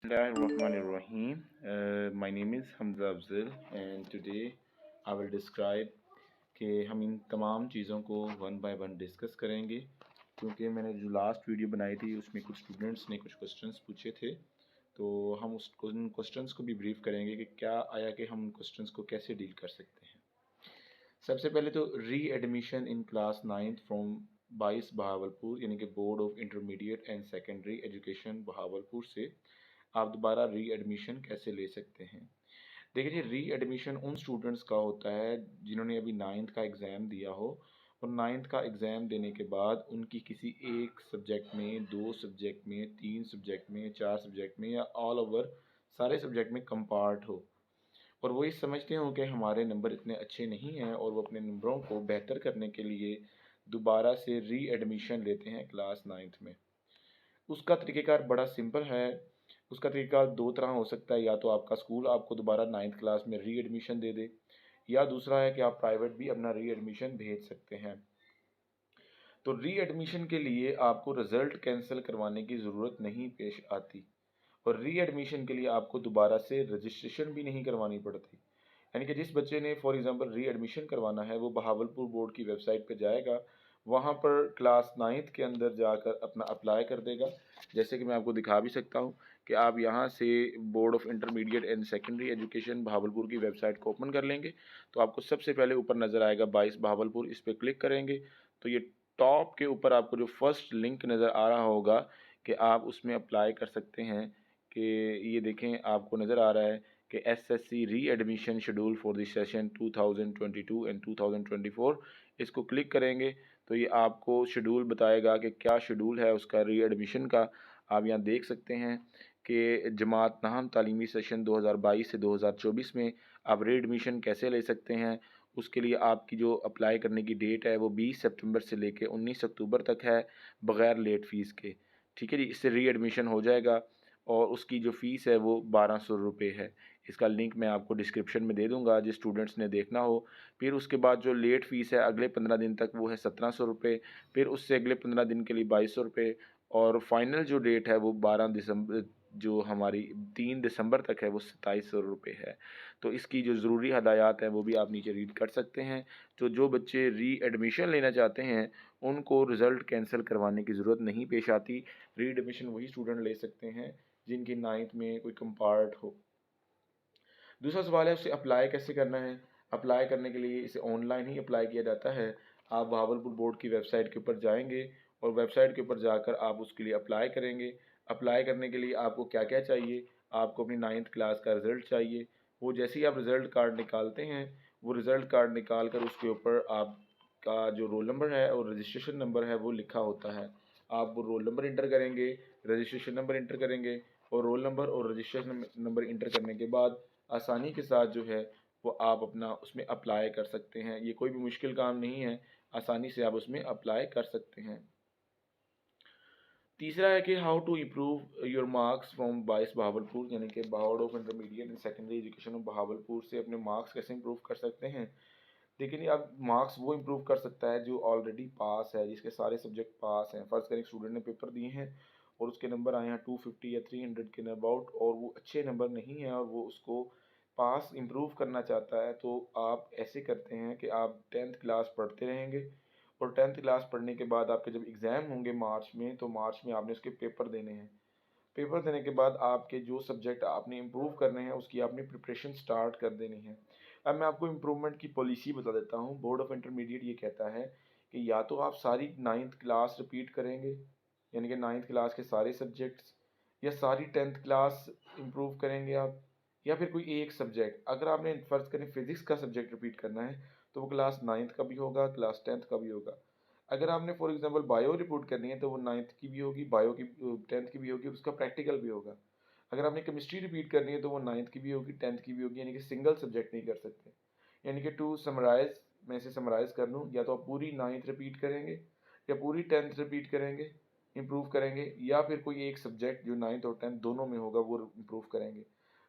Bismillahirrahmanirrahim. My name is Hamza Afzal and today I will describe कि हम इन तमाम चीज़ों को वन बाय वन डिस्कस करेंगे, क्योंकि मैंने जो लास्ट वीडियो बनाई थी उसमें कुछ स्टूडेंट्स ने कुछ क्वेश्चंस पूछे थे। तो हम उन क्वेश्चंस को भी ब्रीफ करेंगे कि क्या आया कि हम उन क्वेश्चंस को कैसे डील कर सकते हैं। सबसे पहले तो री admission in class 9th from BISE Bahawalpur, यानी कि board of intermediate and secondary education Bahawalpur से आप दोबारा री एडमिशन कैसे ले सकते हैं। देखिए जी, री एडमिशन उन स्टूडेंट्स का होता है जिन्होंने अभी 9th का एग्ज़ाम दिया हो और 9th का एग्ज़ाम देने के बाद उनकी किसी एक सब्जेक्ट में, दो सब्जेक्ट में, तीन सब्जेक्ट में, चार सब्जेक्ट में या ऑल ओवर सारे सब्जेक्ट में कंपार्ट हो और वो ये समझते हो कि हमारे नंबर इतने अच्छे नहीं हैं और वो अपने नंबरों को बेहतर करने के लिए दोबारा से री एडमिशन लेते हैं क्लास 9th में। उसका तरीक़ेकार बड़ा सिंपल है। उसका तरीका दो तरह हो सकता है, या तो आपका स्कूल आपको दोबारा 9th क्लास में री एडमिशन दे दे, या दूसरा है कि आप प्राइवेट भी अपना री एडमिशन भेज सकते हैं। तो री एडमिशन के लिए आपको रिज़ल्ट कैंसिल करवाने की ज़रूरत नहीं पेश आती और री एडमिशन के लिए आपको दोबारा से रजिस्ट्रेशन भी नहीं करवानी पड़ती। यानी कि जिस बच्चे ने फॉर एग्ज़ाम्पल री एडमिशन करवाना है वो बहावलपुर बोर्ड की वेबसाइट पर जाएगा, वहाँ पर क्लास 9th के अंदर जाकर अपना अप्लाई कर देगा। जैसे कि मैं आपको दिखा भी सकता हूँ कि आप यहाँ से board of intermediate and secondary education Bahawalpur की वेबसाइट को ओपन कर लेंगे तो आपको सबसे पहले ऊपर नज़र आएगा 22 बहावलपुर, इस पर क्लिक करेंगे तो ये टॉप के ऊपर आपको जो फर्स्ट लिंक नज़र आ रहा होगा कि आप उसमें अप्लाई कर सकते हैं। कि ये देखें, आपको नज़र आ रहा है कि एसएससी री admission schedule for the session 2022 and 2024, इसको क्लिक करेंगे तो ये आपको शेड्यूल बताएगा कि क्या शेड्यूल है उसका री एडमिशन का। आप यहाँ देख सकते हैं कि जमात नाहम तालीमी सेशन 2022 से 2024 में आप री एडमिशन कैसे ले सकते हैं। उसके लिए आपकी जो अप्लाई करने की डेट है वो 20 सितंबर से लेकर 19 अक्टूबर तक है, बग़ैर लेट फ़ीस के। ठीक है जी, इससे री एडमिशन हो जाएगा और उसकी जो फ़ीस है वो 1200 रुपये है। इसका लिंक मैं आपको डिस्क्रिप्शन में दे दूँगा जिस स्टूडेंट्स ने देखना हो। फिर उसके बाद जो लेट फ़ीस है अगले 15 दिन तक वो है 1700 रुपये, फिर उससे अगले 15 दिन के लिए 2200 रुपये और फाइनल जो डेट है वो 12 दिसंबर, जो हमारी 3 दिसंबर तक है, वो 2700 रुपये है। तो इसकी जो ज़रूरी हदायत हैं वो भी आप नीचे रीड कर सकते हैं। तो जो बच्चे री एडमिशन लेना चाहते हैं उनको रिज़ल्ट कैंसिल करवाने की ज़रूरत नहीं पेश आती। री एडमिशन वही स्टूडेंट ले सकते हैं जिनकी 9th में कोई कंपार्ट हो। दूसरा सवाल है उसे अप्लाई कैसे करना है। अप्लाई करने के लिए इसे ऑनलाइन ही अप्लाई किया जाता है। आप बहावलपुर बोर्ड की वेबसाइट के ऊपर जाएंगे और वेबसाइट के ऊपर जाकर आप उसके लिए अप्लाई करेंगे। अप्लाई करने के लिए आपको क्या क्या चाहिए, आपको अपनी 9th क्लास का रिज़ल्ट चाहिए। वो जैसे ही आप रिज़ल्ट कार्ड निकालते हैं, वो रिज़ल्ट कार्ड निकाल कर उसके ऊपर आपका जो रोल नंबर है और रजिस्ट्रेशन नंबर है वो लिखा होता है। आप वो रोल नंबर इंटर करेंगे, रजिस्ट्रेशन नंबर इंटर करेंगे और रोल नंबर और रजिस्ट्रेशन नंबर इंटर करने के बाद आसानी के साथ जो है वो आप अपना उसमें अप्लाई कर सकते हैं। ये कोई भी मुश्किल काम नहीं है, आसानी से आप उसमें अप्लाई कर सकते हैं। तीसरा है कि how to improve your marks from BISE Bahawalpur, यानी कि board of intermediate and secondary education of Bahawalpur से अपने मार्क्स कैसे इम्प्रूव कर सकते हैं। लेकिन अब मार्क्स वो इम्प्रूव कर सकता है जो ऑलरेडी पास है, जिसके सारे सब्जेक्ट पास हैं। फ़र्ज़ करें एक स्टूडेंट ने पेपर दिए हैं और उसके नंबर आए हैं 250 या 300 के अबाउट और वो अच्छे नंबर नहीं हैं और वो उसको पास इम्प्रूव करना चाहता है, तो आप ऐसे करते हैं कि आप 10th क्लास पढ़ते रहेंगे और 10th क्लास पढ़ने के बाद आपके जब एग्ज़ाम होंगे मार्च में, तो मार्च में आपने उसके पेपर देने हैं। पेपर देने के बाद आपके जो सब्जेक्ट आपने इम्प्रूव करने हैं उसकी आपने प्रिपरेशन स्टार्ट कर देनी है। अब मैं आपको इम्प्रूवमेंट की पॉलिसी बता देता हूँ। बोर्ड ऑफ इंटरमीडिएट ये कहता है कि या तो आप सारी 9th क्लास रिपीट करेंगे, यानी कि 9th क्लास के सारे सब्जेक्ट्स, या सारी 10th क्लास इम्प्रूव करेंगे आप, या फिर कोई एक सब्जेक्ट। अगर आपने फ़र्ज़ करें फ़िज़िक्स का सब्जेक्ट रिपीट करना है तो वो क्लास 9th का भी होगा, क्लास 10th का भी होगा। अगर आपने फॉर एग्जांपल बायो रिपोर्ट करनी है तो वो 9th की भी होगी, बायो की 10th की भी होगी, उसका प्रैक्टिकल भी होगा। अगर आपने केमिस्ट्री रिपीट करनी है तो वो 9th की भी होगी, 10th की भी होगी, यानी कि सिंगल सब्जेक्ट नहीं कर सकते। यानी कि टू समराइज़, मैं इसे समराइज़ कर लूँ, या तो आप पूरी 9th रिपीट करेंगे या पूरी 10th रिपीट करेंगे, इम्प्रूव करेंगे, या फिर कोई एक सब्जेक्ट जो 9th और 10th दोनों में होगा वो इम्प्रूव करेंगे।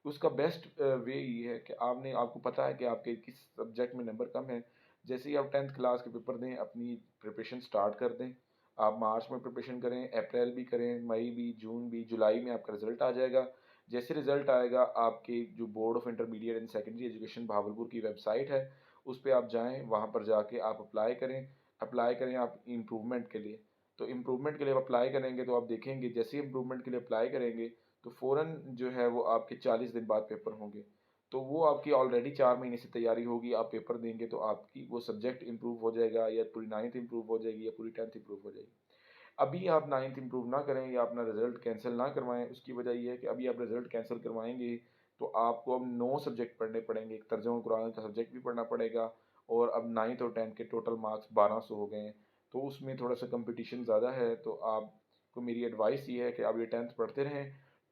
उसका बेस्ट वे ये है कि आपको पता है कि आपके किस सब्जेक्ट में नंबर कम है। जैसे ही आप 10th क्लास के पेपर दें अपनी प्रिपरेशन स्टार्ट कर दें। आप मार्च में प्रिपरेशन करें, अप्रैल भी करें, मई भी, जून भी, जुलाई में आपका रिज़ल्ट आ जाएगा। जैसे रिज़ल्ट आएगा आपके जो board of intermediate and secondary education Bahawalpur की वेबसाइट है उस पर आप जाएँ, वहाँ पर जाके आप अप्लाई करें आप इम्प्रूवमेंट के लिए। तो इम्प्रूवमेंट के लिए आप अप्लाई करेंगे तो आप देखेंगे जैसे ही इम्प्रूवमेंट के लिए अप्लाई करेंगे तो फ़ौरन जो है वो आपके 40 दिन बाद पेपर होंगे। तो वो आपकी ऑलरेडी 4 महीने से तैयारी होगी, आप पेपर देंगे तो आपकी वो सब्जेक्ट इम्प्रूव हो जाएगा या पूरी 9th इम्प्रूव हो जाएगी या पूरी 10th इम्प्रूव हो जाएगी। अभी आप 9th इम्प्रूव ना करें या अपना रिज़ल्ट कैंसिल ना करवाएं, उसकी वजह ये है कि अभी आप रिज़ल्ट कैंसिल करवाएंगे तो आपको अब 9 सब्जेक्ट पढ़ने पड़ेंगे। एक तर्जुमा कुरान का सब्जेक्ट भी पढ़ना पड़ेगा और अब 9th और 10th के टोटल मार्क्स 1200 हो गए हैं, तो उसमें थोड़ा सा कंपटीशन ज़्यादा है। तो आपको मेरी एडवाइस ये है कि आप ये 10th पढ़ते रहें।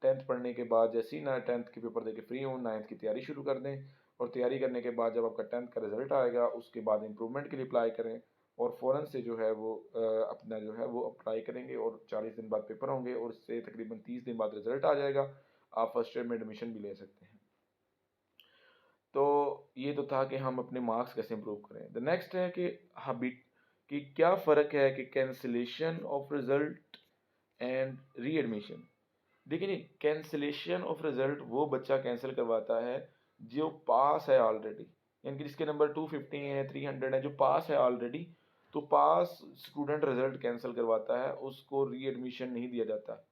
10th पढ़ने के बाद जैसे ही ना 10th के पेपर दे के फ्री हों, 9th की तैयारी शुरू कर दें और तैयारी करने के बाद जब आपका 10th का रिज़ल्ट आएगा उसके बाद इम्प्रूवमेंट के लिए अप्लाई करें और फ़ौरन से जो है वो अपना जो है वो अप्लाई करेंगे और 40 दिन बाद पेपर होंगे और उससे तकरीबन 30 दिन बाद रिज़ल्ट आ जाएगा। आप फर्स्ट ईयर में एडमिशन भी ले सकते हैं। तो ये तो था कि हम अपने मार्क्स कैसे इम्प्रूव करें। द नेक्स्ट है कि हैबिट कि क्या फ़र्क है कि cancellation of result and re admission. देखिए नहीं, कैंसिलेशन ऑफ रिज़ल्ट वो बच्चा कैंसिल करवाता है जो पास है ऑलरेडी, यानी कि जिसके नंबर 250 है 300 है, जो पास है ऑलरेडी। तो पास स्टूडेंट रिज़ल्ट कैंसिल करवाता है, उसको री एडमिशन नहीं दिया जाता।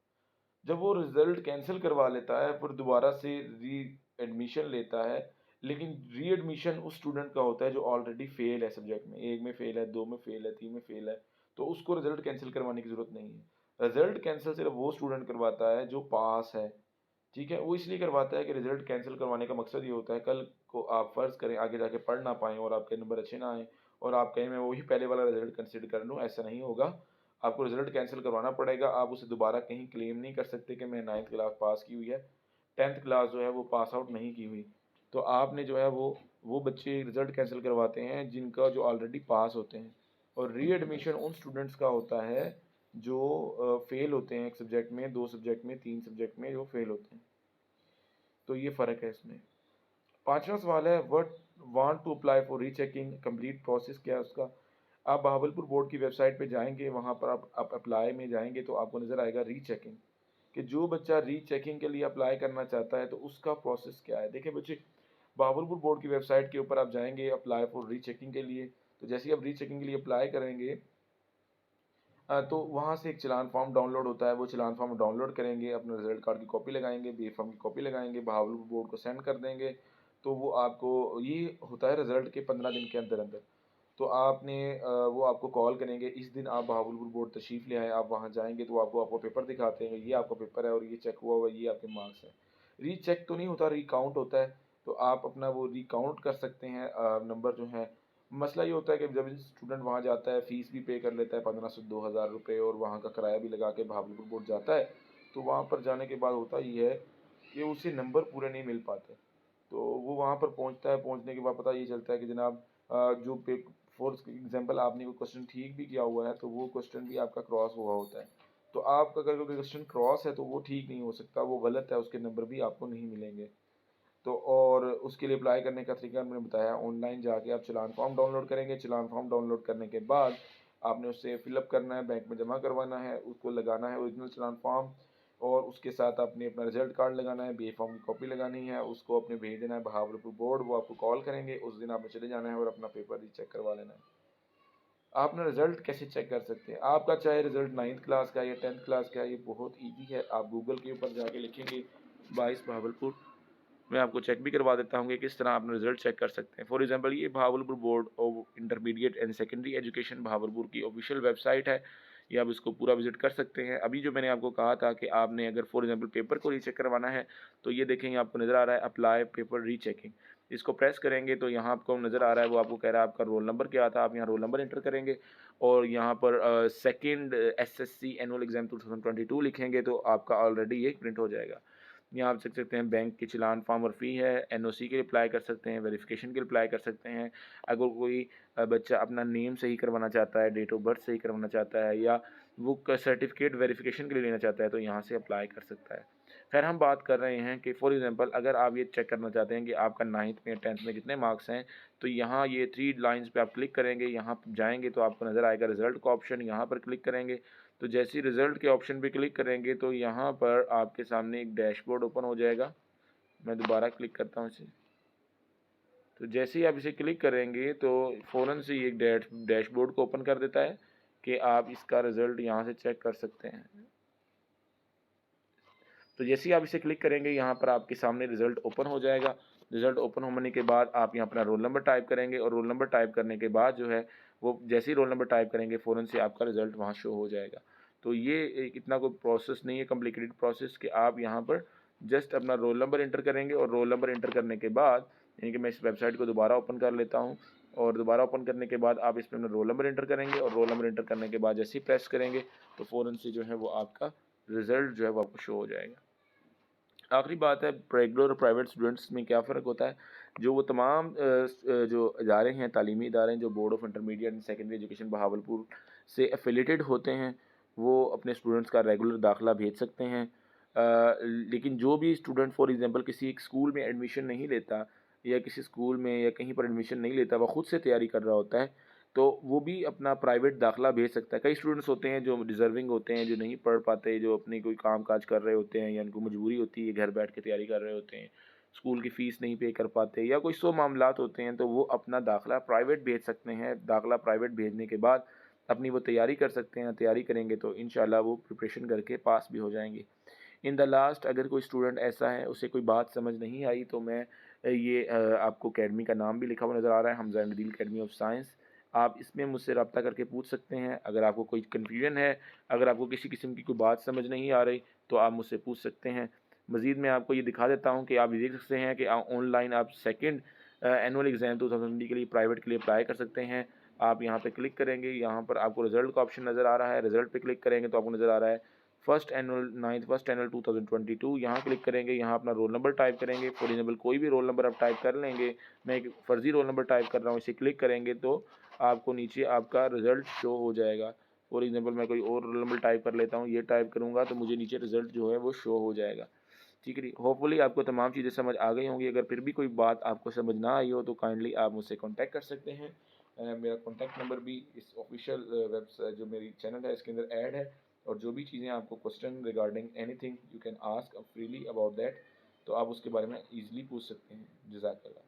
जब वो रिज़ल्ट कैंसिल करवा लेता है फिर दोबारा से री एडमिशन लेता है, लेकिन री एडमिशन उस स्टूडेंट का होता है जो ऑलरेडी फेल है सब्जेक्ट में, 1 में फेल है, 2 में फेल है, 3 में फेल है, तो उसको रिज़ल्ट कैंसिल करवाने की ज़रूरत नहीं है। रिज़ल्ट कैंसिल सिर्फ वो स्टूडेंट करवाता है जो पास है, ठीक है? वो इसलिए करवाता है कि रिज़ल्ट कैंसिल करवाने का मकसद ये होता है कल को आप फ़र्ज़ करें आगे जाके पढ़ ना पाएँ और आपके नंबर अच्छे ना आएँ और आप कहें मैं वही पहले वाला रिज़ल्ट कंसिडर कर लूँ, ऐसा नहीं होगा। आपको रिज़ल्ट कैंसिल करवाना पड़ेगा, आप उसे दोबारा कहीं क्लेम नहीं कर सकते कि मैं 9th क्लास पास की हुई है, 10th क्लास जो है वो पास आउट नहीं की हुई। तो आपने जो है वो बच्चे रिज़ल्ट कैंसिल करवाते हैं जिनका जो ऑलरेडी पास होते हैं और री-एडमिशन उन स्टूडेंट्स का होता है जो फ़ेल होते हैं 1 सब्जेक्ट में, 2 सब्जेक्ट में, 3 सब्जेक्ट में जो फ़ेल होते हैं। तो ये फ़र्क है इसमें। 5वां सवाल है what want to apply for rechecking complete process क्या है उसका? आप बहावलपुर बोर्ड की वेबसाइट पे जाएँगे, वहाँ पर आप अप्लाई में जाएँगे तो आपको नज़र आएगा रीचेकिंग, कि जो बच्चा रीचेकिंग के लिए अप्लाई करना चाहता है तो उसका प्रोसेस क्या है? देखिए बच्चे, बहावलपुर बोर्ड की वेबसाइट के ऊपर आप जाएँगे अप्लाई फॉर रीचेकिंग के लिए, तो जैसे ही आप रीचेकिंग के लिए अप्लाई करेंगे तो वहाँ से एक चालान फॉर्म डाउनलोड होता है, वो चालान फॉर्म डाउनलोड करेंगे, अपने रिज़ल्ट कार्ड की कॉपी लगाएँगे, बीए फॉर्म की कॉपी लगाएँगे, बहावलपुर बोर्ड को सेंड कर देंगे। तो वो आपको ये होता है रिज़ल्ट के 15 दिन के अंदर-अंदर। तो आपने वो आपको कॉल करेंगे, इस दिन आप बहावलपुर बोर्ड तशरीफ़ ले आएँ, आप वहाँ जाएँगे तो आपको आपका पेपर दिखाते हैं, ये आपका पेपर है और ये चेक हुआ हुआ है, ये आपके मार्क्स हैं। रीचेक तो नहीं होता, रिकाउंट होता है, तो आप अपना वो रिकाउंट कर सकते हैं नंबर जो है। मसला ये होता है कि जब स्टूडेंट वहाँ जाता है फ़ीस भी पे कर लेता है 1500-2000 रुपये और वहाँ का किराया भी लगा के बहावलपुर बोर्ड जाता है, तो वहाँ पर जाने के बाद होता ये है कि उसे नंबर पूरे नहीं मिल पाते। तो वो वहाँ पर पहुँचता है, पहुँचने के बाद पता ये चलता है कि जनाब जो पे फॉर एग्ज़ाम्पल आपने कोई क्वेश्चन ठीक भी किया हुआ है, तो वो क्वेश्चन भी आपका क्रॉस हुआ होता है। तो आपका अगर कोई क्वेश्चन क्रॉस है, तो वो ठीक नहीं हो सकता, वो गलत है, उसके नंबर भी आपको नहीं मिलेंगे। तो और उसके लिए अप्लाई करने का तरीका मैंने बताया, ऑनलाइन जाके आप चालान फॉर्म डाउनलोड करेंगे, चालान फॉर्म डाउनलोड करने के बाद आपने उसे फिलअप करना है, बैंक में जमा करवाना है, उसको लगाना है ओरिजिनल चालान फॉर्म और उसके साथ आपने अपना रिजल्ट कार्ड लगाना है, बीए फॉर्म की कॉपी लगानी है, उसको अपने भेज देना है बहावलपुर बोर्ड, वो आपको कॉल करेंगे, उस दिन आपने चले जाना है और अपना पेपर रीचेक करवा लेना है। आप ना रिजल्ट कैसे चेक कर सकते हैं? आपका चाहे रिजल्ट 9th क्लास का है या 10th क्लास का है, ये बहुत ईजी है। आप गूगल के ऊपर जाके लिखेंगे 22 बहावलपुर, मैं आपको चेक भी करवा देता हूँ कि किस तरह अपना रिजल्ट चेक कर सकते हैं। फॉर एग्जांपल ये Bahawalpur board of intermediate and secondary education Bahawalpur की ऑफिशियल वेबसाइट है, ये आप इसको पूरा विजिट कर सकते हैं। अभी जो मैंने आपको कहा था कि आपने अगर फॉर एग्जांपल पेपर को रीचेक करवाना है तो ये देखेंगे आपको नज़र आ रहा है अप्लाई पेपर रीचेकिंग, इसको प्रेस करेंगे तो यहाँ आपको नज़र आ रहा है, वो आपको कह रहा है आपका रोल नंबर क्या था, आप यहाँ रोल नंबर एंटर करेंगे और यहाँ पर सेकेंड एसएससी एनुअल एग्जाम 2022 लिखेंगे तो आपका ऑलरेडी ये प्रिंट हो जाएगा। यहाँ आप देख सकते हैं बैंक की चालान फॉर्म और फ़ी है, एनओसी के लिए अप्लाई कर सकते हैं, वेरिफिकेशन के लिए अप्लाई कर सकते हैं। अगर कोई बच्चा अपना नेम सही करवाना चाहता है, डेट ऑफ बर्थ सही करवाना चाहता है या वो सर्टिफिकेट वेरिफिकेशन के लिए लेना चाहता है तो यहाँ से अप्लाई कर सकता है। खैर हम बात कर रहे हैं कि फॉर एग्जांपल अगर आप ये चेक करना चाहते हैं कि आपका 9th में 10th में कितने मार्क्स हैं, तो यहाँ ये 3 लाइन्स पे आप क्लिक करेंगे, यहाँ जाएँगे तो आपको नज़र आएगा रिज़ल्ट का ऑप्शन, यहाँ पर क्लिक करेंगे तो जैसे ही रिज़ल्ट के ऑप्शन पे क्लिक करेंगे तो यहाँ पर आपके सामने एक डैशबोर्ड ओपन हो जाएगा। मैं दोबारा क्लिक करता हूँ इसे। तो जैसे ही आप इसे क्लिक करेंगे तो फ़ौरन से ये एक डैशबोर्ड को ओपन कर देता है कि आप इसका रिज़ल्ट यहाँ से चेक कर सकते हैं। तो जैसे ही आप इसे क्लिक करेंगे यहाँ पर आपके सामने रिज़ल्ट ओपन हो जाएगा। रिज़ल्ट ओपन होने के बाद आप यहाँ अपना रोल नंबर टाइप करेंगे और रोल नंबर टाइप करने के बाद जो है वो जैसे ही रोल नंबर टाइप करेंगे फ़ौरन से आपका रिज़ल्ट वहाँ शो हो जाएगा। तो ये इतना कोई प्रोसेस नहीं है, कॉम्प्लिकेटेड प्रोसेस, कि आप यहाँ पर जस्ट अपना रोल नंबर इंटर करेंगे और रोल नंबर इंटर करने के बाद, यानी कि मैं इस वेबसाइट को दोबारा ओपन कर लेता हूँ और दोबारा ओपन करने के बाद आप इसमें अपना रोल नंबर इंटर करेंगे और रोल नंबर इंटर करने के बाद जैसे ही प्रेस करेंगे तो फ़ौरन से जो है वो आपका रिज़ल्ट जो है वो आपको शो हो जाएगा। आखिरी बात है, रेगुलर और प्राइवेट स्टूडेंट्स में क्या फ़र्क होता है। जो वो तमाम जो इदारे हैं, तालीमी इदारे हैं, जो board of intermediate and secondary education Bahawalpur से एफिलेटेड होते हैं, वो अपने स्टूडेंट्स का रेगुलर दाखिला भेज सकते हैं। लेकिन जो भी स्टूडेंट फॉर एग्ज़ाम्पल किसी एक स्कूल में एडमिशन नहीं लेता या किसी स्कूल में या कहीं पर एडमिशन नहीं लेता, वह ख़ुद से तैयारी कर रहा होता है, तो वो भी अपना प्राइवेट दाखिला भेज सकता है। कई स्टूडेंट्स होते हैं जो डिज़र्विंग होते हैं, जो नहीं पढ़ पाते, जो अपनी कोई काम काज कर रहे होते हैं या उनको मजबूरी होती है, घर बैठ के तैयारी कर रहे होते हैं, स्कूल की फ़ीस नहीं पे कर पाते या कोई 100 मामलात होते हैं, तो वो अपना दाखिला प्राइवेट भेज सकते हैं। दाखिला प्राइवेट भेजने के बाद अपनी वो तैयारी कर सकते हैं। तैयारी करेंगे तो इंशाल्लाह वो प्रिपरेशन करके पास भी हो जाएंगे। इन द लास्ट, अगर कोई स्टूडेंट ऐसा है उसे कोई बात समझ नहीं आई, तो मैं ये आपको अकेडमी का नाम भी लिखा हुआ नज़र आ रहा है, Hamza Nadeel academy of science. आप इसमें मुझसे रब्ता करके पूछ सकते हैं। अगर आपको कोई कन्फ्यूजन है, अगर आपको किसी किस्म की कोई बात समझ नहीं आ रही, तो आप मुझसे पूछ सकते हैं। मज़ीद मैं आपको ये दिखा देता हूँ कि आप ये देख सकते हैं कि ऑनलाइन आप सेकंड एनुअल एग्ज़ाम 2020 के लिए प्राइवेट के लिए अप्लाई कर सकते हैं। आप यहाँ पे क्लिक करेंगे, यहाँ पर आपको रिज़ल्ट का ऑप्शन नज़र आ रहा है। रिज़ल्ट पे क्लिक करेंगे तो आपको नज़र आ रहा है फर्स्ट एनुअल 2022। यहाँ क्लिक करेंगे, यहाँ अपना रोल नंबर टाइप करेंगे। फॉर एग्जाम्पल कोई भी रोल नंबर आप टाइप कर लेंगे। मैं एक फ़र्ज़ी रोल नंबर टाइप कर रहा हूँ, इसे क्लिक करेंगे तो आपको नीचे आपका रिज़ल्ट शो हो जाएगा। फॉर एग्जाम्पल मैं कोई और रोल नंबर टाइप कर लेता हूँ, ये टाइप करूँगा तो मुझे नीचे रिज़ल्ट जो है वो शो हो जाएगा। ठीक है जी, होपफुली आपको तमाम चीज़ें समझ आ गई होंगी। अगर फिर भी कोई बात आपको समझ ना आई हो तो काइंडली आप मुझसे कॉन्टैक्ट कर सकते हैं। मेरा कॉन्टैक्ट नंबर भी इस ऑफिशियल वेबसाइट जो मेरी चैनल है इसके अंदर ऐड है। और जो भी चीज़ें आपको question regarding anything you can ask freely about that, तो आप उसके बारे में ईज़िली पूछ सकते हैं। जज़ाकल्लाह।